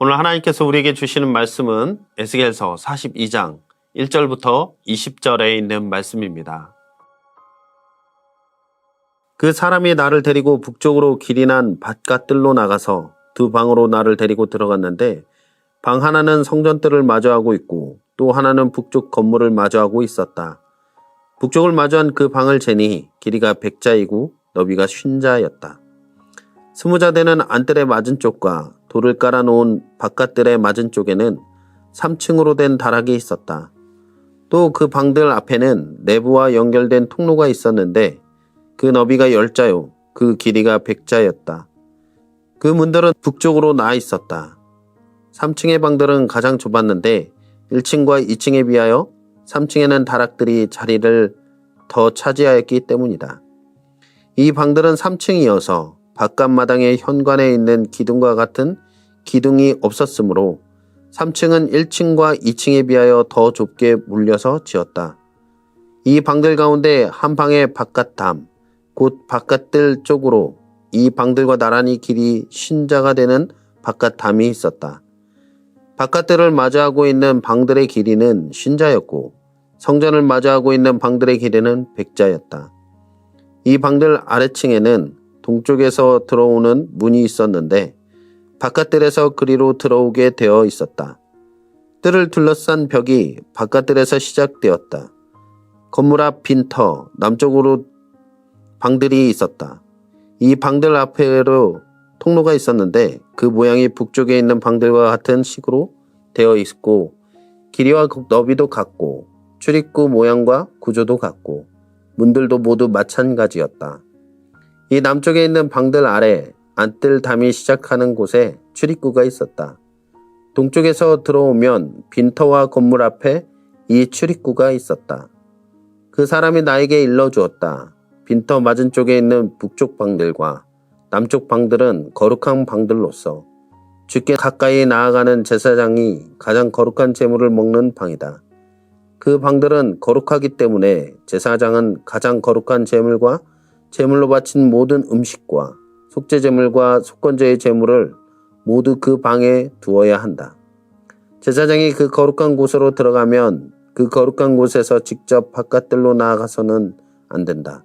오늘 하나님께서 우리에게 주시는 말씀은 에스겔서 42장 1절부터 20절에 있는 말씀입니다. 그 사람이 나를 데리고 북쪽으로 길이 난 밭갓들로 나가서 두 방으로 나를 데리고 들어갔는데 방 하나는 성전뜰을 마주하고 있고 또 하나는 북쪽 건물을 마주하고 있었다. 북쪽을 마주한 그 방을 재니 길이가 100자이고 너비가 50자였다. 20자 되는 안뜰의 맞은쪽과 돌을 깔아놓은 바깥뜰의 맞은쪽에는 3층으로 된 다락이 있었다. 또 그 방들 앞에는 내부와 연결된 통로가 있었는데 그 너비가 10자요 그 길이가 100자였다. 그 문들은 북쪽으로 나아 있었다. 3층의 방들은 가장 좁았는데 1층과 2층에 비하여 3층에는 다락들이 자리를 더 차지하였기 때문이다. 이 방들은 3층이어서 바깥 마당의 현관에 있는 기둥과 같은 기둥이 없었으므로 3층은 1층과 2층에 비하여 더 좁게 물려서 지었다. 이 방들 가운데 한 방의 바깥담, 곧 바깥들 쪽으로 이 방들과 나란히 길이 50자가 되는 바깥담이 있었다. 바깥들을 마주하고 있는 방들의 길이는 50자였고 성전을 마주하고 있는 방들의 길이는 100자였다. 이 방들 아래층에는 동쪽에서 들어오는 문이 있었는데 바깥뜰에서 그리로 들어오게 되어 있었다. 뜰을 둘러싼 벽이 바깥뜰에서 시작되었다. 건물 앞 빈터 남쪽으로 방들이 있었다. 이 방들 앞으로 통로가 있었는데 그 모양이 북쪽에 있는 방들과 같은 식으로 되어 있고 길이와 너비도 같고 출입구 모양과 구조도 같고 문들도 모두 마찬가지였다. 이 남쪽에 있는 방들 아래 안뜰 담이 시작하는 곳에 출입구가 있었다. 동쪽에서 들어오면 빈터와 건물 앞에 이 출입구가 있었다. 그 사람이 나에게 일러주었다. 빈터 맞은쪽에 있는 북쪽 방들과 남쪽 방들은 거룩한 방들로서 주께 가까이 나아가는 제사장이 가장 거룩한 제물을 먹는 방이다. 그 방들은 거룩하기 때문에 제사장은 가장 거룩한 제물과 제물로 바친 모든 음식과 속죄제물과 속건제의 제물을 모두 그 방에 두어야 한다. 제사장이 그 거룩한 곳으로 들어가면 그 거룩한 곳에서 직접 바깥들로 나아가서는 안 된다.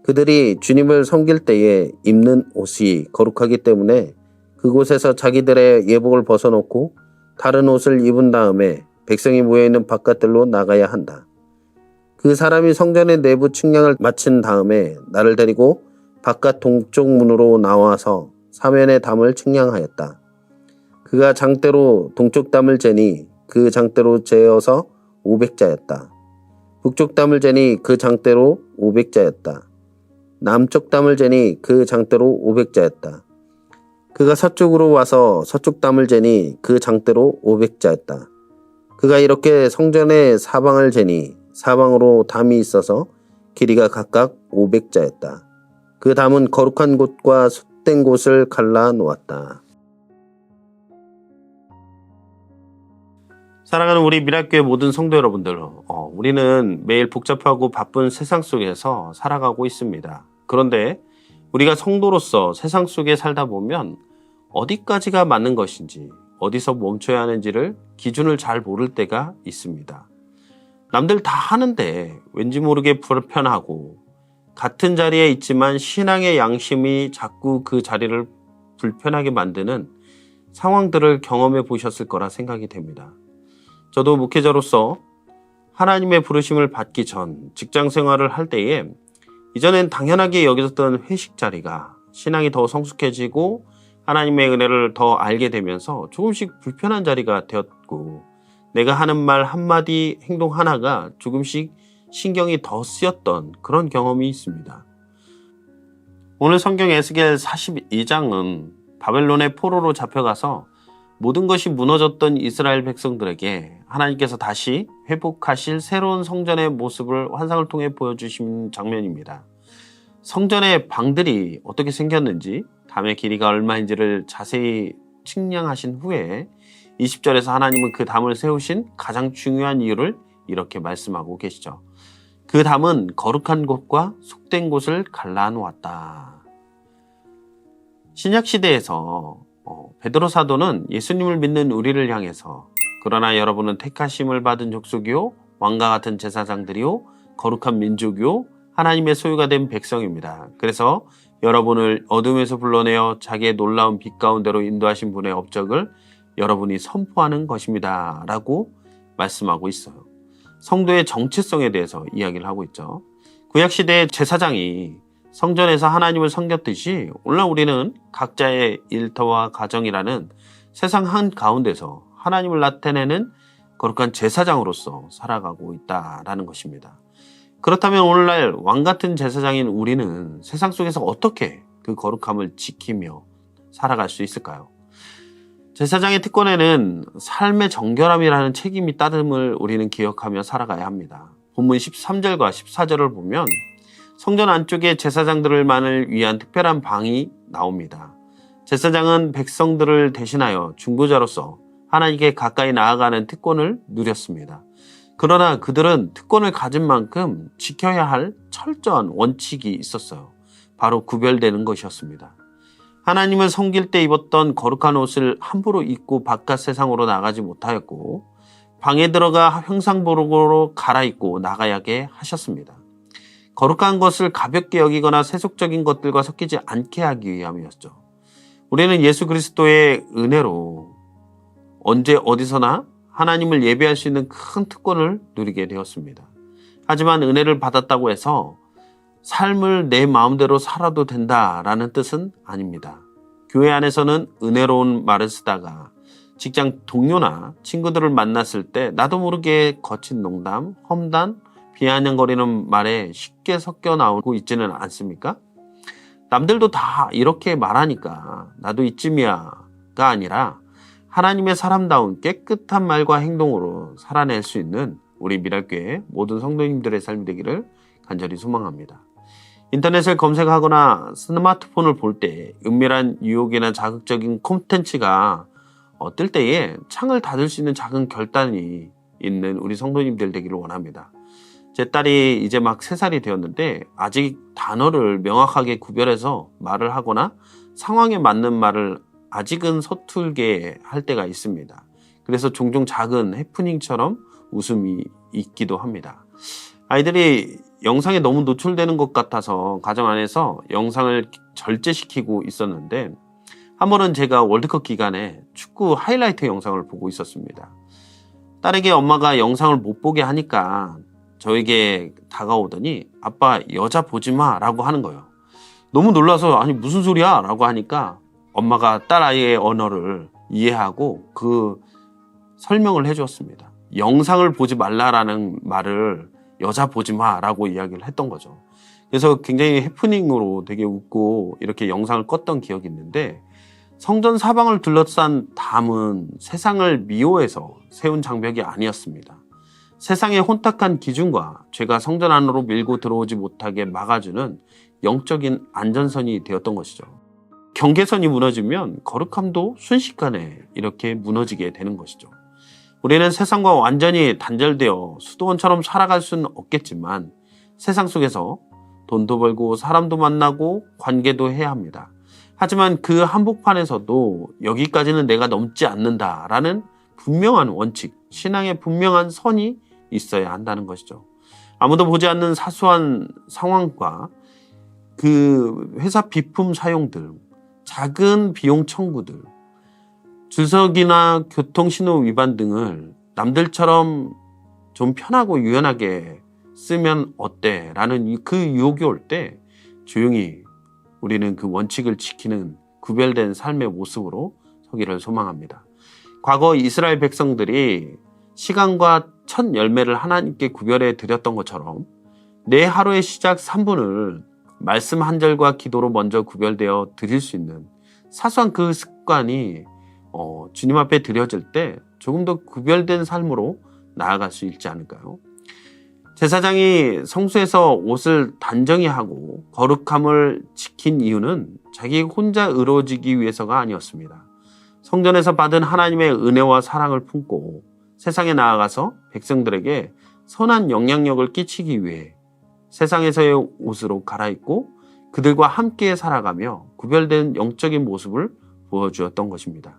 그들이 주님을 섬길 때에 입는 옷이 거룩하기 때문에 그곳에서 자기들의 예복을 벗어놓고 다른 옷을 입은 다음에 백성이 모여있는 바깥들로 나가야 한다. 그 사람이 성전의 내부 측량을 마친 다음에 나를 데리고 바깥 동쪽 문으로 나와서 사면의 담을 측량하였다. 그가 장대로 동쪽 담을 재니 그 장대로 재어서 500자였다. 북쪽 담을 재니 그 장대로 500자였다. 남쪽 담을 재니 그 장대로 500자였다. 그가 서쪽으로 와서 서쪽 담을 재니 그 장대로 500자였다. 그가 이렇게 성전의 사방을 재니 사방으로 담이 있어서 길이가 각각 500자였다. 그 담은 거룩한 곳과 솥된 곳을 갈라 놓았다. 사랑하는 우리 미랄교회 모든 성도 여러분들, 우리는 매일 복잡하고 바쁜 세상 속에서 살아가고 있습니다. 그런데 우리가 성도로서 세상 속에 살다 보면 어디까지가 맞는 것인지, 어디서 멈춰야 하는지를 기준을 잘 모를 때가 있습니다. 남들 다 하는데 왠지 모르게 불편하고 같은 자리에 있지만 신앙의 양심이 자꾸 그 자리를 불편하게 만드는 상황들을 경험해 보셨을 거라 생각이 됩니다. 저도 목회자로서 하나님의 부르심을 받기 전 직장 생활을 할 때에 이전엔 당연하게 여겨졌던 회식 자리가 신앙이 더 성숙해지고 하나님의 은혜를 더 알게 되면서 조금씩 불편한 자리가 되었고 내가 하는 말 한마디 행동 하나가 조금씩 신경이 더 쓰였던 그런 경험이 있습니다. 오늘 성경 에스겔 42장은 바벨론의 포로로 잡혀가서 모든 것이 무너졌던 이스라엘 백성들에게 하나님께서 다시 회복하실 새로운 성전의 모습을 환상을 통해 보여주신 장면입니다. 성전의 방들이 어떻게 생겼는지, 담의 길이가 얼마인지를 자세히 측량하신 후에 20절에서 하나님은 그 담을 세우신 가장 중요한 이유를 이렇게 말씀하고 계시죠. 그 담은 거룩한 곳과 속된 곳을 갈라놓았다. 신약시대에서 베드로 사도는 예수님을 믿는 우리를 향해서 그러나 여러분은 택하심을 받은 족속이요 왕과 같은 제사장들이요 거룩한 민족이요 하나님의 소유가 된 백성입니다. 그래서 여러분을 어둠에서 불러내어 자기의 놀라운 빛 가운데로 인도하신 분의 업적을 여러분이 선포하는 것입니다. 라고 말씀하고 있어요. 성도의 정체성에 대해서 이야기를 하고 있죠. 구약시대의 제사장이 성전에서 하나님을 섬겼듯이 오늘날 우리는 각자의 일터와 가정이라는 세상 한가운데서 하나님을 나타내는 거룩한 제사장으로서 살아가고 있다라는 것입니다. 그렇다면 오늘날 왕같은 제사장인 우리는 세상 속에서 어떻게 그 거룩함을 지키며 살아갈 수 있을까요? 제사장의 특권에는 삶의 정결함이라는 책임이 따름을 우리는 기억하며 살아가야 합니다. 본문 13절과 14절을 보면 성전 안쪽에 제사장들만을 위한 특별한 방이 나옵니다. 제사장은 백성들을 대신하여 중보자로서 하나님께 가까이 나아가는 특권을 누렸습니다. 그러나 그들은 특권을 가진 만큼 지켜야 할 철저한 원칙이 있었어요. 바로 구별되는 것이었습니다. 하나님을 섬길 때 입었던 거룩한 옷을 함부로 입고 바깥 세상으로 나가지 못하였고 방에 들어가 형상복으로 갈아입고 나가야게 하셨습니다. 거룩한 것을 가볍게 여기거나 세속적인 것들과 섞이지 않게 하기 위함이었죠. 우리는 예수 그리스도의 은혜로 언제 어디서나 하나님을 예배할 수 있는 큰 특권을 누리게 되었습니다. 하지만 은혜를 받았다고 해서 삶을 내 마음대로 살아도 된다라는 뜻은 아닙니다. 교회 안에서는 은혜로운 말을 쓰다가 직장 동료나 친구들을 만났을 때 나도 모르게 거친 농담, 험담, 비아냥거리는 말에 쉽게 섞여 나오고 있지는 않습니까? 남들도 다 이렇게 말하니까 나도 이쯤이야가 아니라 하나님의 사람다운 깨끗한 말과 행동으로 살아낼 수 있는 우리 미랄교회 모든 성도님들의 삶이 되기를 간절히 소망합니다. 인터넷을 검색하거나 스마트폰을 볼 때 은밀한 유혹이나 자극적인 콘텐츠가 뜰 때에 창을 닫을 수 있는 작은 결단이 있는 우리 성도님들 되기를 원합니다. 제 딸이 이제 막 3살이 되었는데 아직 단어를 명확하게 구별해서 말을 하거나 상황에 맞는 말을 아직은 서툴게 할 때가 있습니다. 그래서 종종 작은 해프닝처럼 웃음이 있기도 합니다. 아이들이 영상에 너무 노출되는 것 같아서 가정 안에서 영상을 절제시키고 있었는데 한 번은 제가 월드컵 기간에 축구 하이라이트 영상을 보고 있었습니다. 딸에게 엄마가 영상을 못 보게 하니까 저에게 다가오더니 아빠 여자 보지 마 라고 하는 거예요. 너무 놀라서 아니 무슨 소리야 라고 하니까 엄마가 딸 아이의 언어를 이해하고 그 설명을 해주었습니다. 영상을 보지 말라라는 말을 여자 보지 마라고 이야기를 했던 거죠. 그래서 굉장히 해프닝으로 되게 웃고 이렇게 영상을 껐던 기억이 있는데 성전 사방을 둘러싼 담은 세상을 미워해서 세운 장벽이 아니었습니다. 세상의 혼탁한 기준과 죄가 성전 안으로 밀고 들어오지 못하게 막아주는 영적인 안전선이 되었던 것이죠. 경계선이 무너지면 거룩함도 순식간에 이렇게 무너지게 되는 것이죠. 우리는 세상과 완전히 단절되어 수도원처럼 살아갈 수는 없겠지만 세상 속에서 돈도 벌고 사람도 만나고 관계도 해야 합니다. 하지만 그 한복판에서도 여기까지는 내가 넘지 않는다라는 분명한 원칙, 신앙의 분명한 선이 있어야 한다는 것이죠. 아무도 보지 않는 사소한 상황과 그 회사 비품 사용들, 작은 비용 청구들, 주석이나 교통신호 위반 등을 남들처럼 좀 편하고 유연하게 쓰면 어때? 라는 그 유혹이 올 때 조용히 우리는 그 원칙을 지키는 구별된 삶의 모습으로 서기를 소망합니다. 과거 이스라엘 백성들이 시간과 첫 열매를 하나님께 구별해 드렸던 것처럼 내 하루의 시작 3분을 말씀 한 절과 기도로 먼저 구별되어 드릴 수 있는 사소한 그 습관이 주님 앞에 드려질 때 조금 더 구별된 삶으로 나아갈 수 있지 않을까요? 제사장이 성소에서 옷을 단정히 하고 거룩함을 지킨 이유는 자기 혼자 의로워지기 위해서가 아니었습니다. 성전에서 받은 하나님의 은혜와 사랑을 품고 세상에 나아가서 백성들에게 선한 영향력을 끼치기 위해 세상에서의 옷으로 갈아입고 그들과 함께 살아가며 구별된 영적인 모습을 보여주었던 것입니다.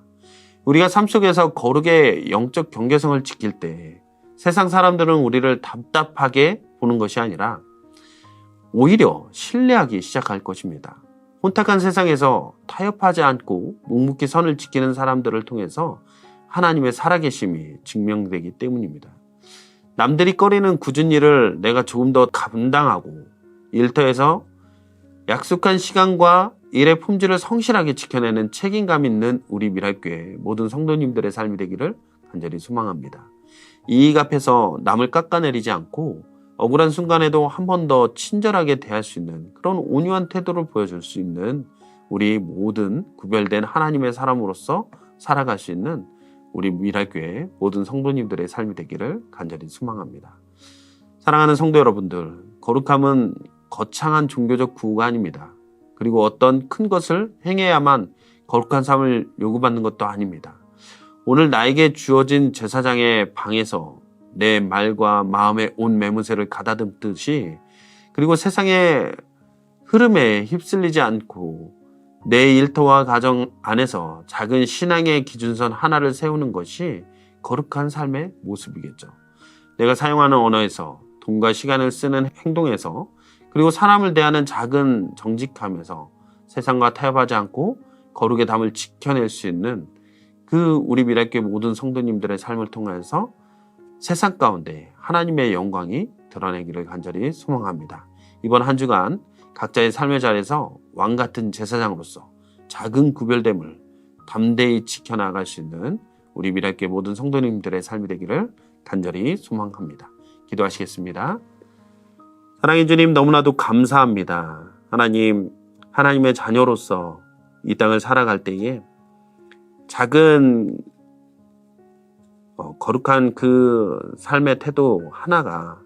우리가 삶 속에서 거룩의 영적 경계성을 지킬 때 세상 사람들은 우리를 답답하게 보는 것이 아니라 오히려 신뢰하기 시작할 것입니다. 혼탁한 세상에서 타협하지 않고 묵묵히 선을 지키는 사람들을 통해서 하나님의 살아계심이 증명되기 때문입니다. 남들이 꺼리는 굳은 일을 내가 조금 더 감당하고 일터에서 약속한 시간과 일의 품질을 성실하게 지켜내는 책임감 있는 우리 미랄교회 모든 성도님들의 삶이 되기를 간절히 소망합니다. 이익 앞에서 남을 깎아내리지 않고 억울한 순간에도 한 번 더 친절하게 대할 수 있는 그런 온유한 태도를 보여줄 수 있는 우리 모든 구별된 하나님의 사람으로서 살아갈 수 있는 우리 미랄교회 모든 성도님들의 삶이 되기를 간절히 소망합니다. 사랑하는 성도 여러분들, 거룩함은 거창한 종교적 구호가 아닙니다. 그리고 어떤 큰 것을 행해야만 거룩한 삶을 요구받는 것도 아닙니다. 오늘 나에게 주어진 제사장의 방에서 내 말과 마음의 온 매무새를 가다듬듯이 그리고 세상의 흐름에 휩쓸리지 않고 내 일터와 가정 안에서 작은 신앙의 기준선 하나를 세우는 것이 거룩한 삶의 모습이겠죠. 내가 사용하는 언어에서 돈과 시간을 쓰는 행동에서 그리고 사람을 대하는 작은 정직함에서 세상과 타협하지 않고 거룩의 담을 지켜낼 수 있는 그 우리 미랄교회 모든 성도님들의 삶을 통해서 세상 가운데 하나님의 영광이 드러내기를 간절히 소망합니다. 이번 한 주간 각자의 삶의 자리에서 왕같은 제사장으로서 작은 구별됨을 담대히 지켜나갈 수 있는 우리 미랄교회 모든 성도님들의 삶이 되기를 간절히 소망합니다. 기도하시겠습니다. 사랑의 주님, 너무나도 감사합니다. 하나님, 하나님의 자녀로서 이 땅을 살아갈 때에 작은 거룩한 그 삶의 태도 하나가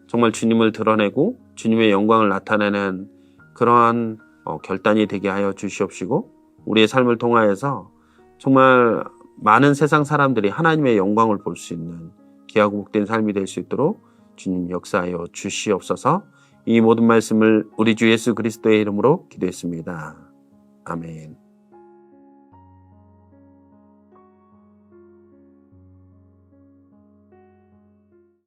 정말 주님을 드러내고 주님의 영광을 나타내는 그러한 결단이 되게 하여 주시옵시고 우리의 삶을 통하여서 정말 많은 세상 사람들이 하나님의 영광을 볼 수 있는 귀하고 복된 삶이 될 수 있도록 주님 역사하여 주시옵소서. 이 모든 말씀을 우리 주 예수 그리스도의 이름으로 기도했습니다. 아멘.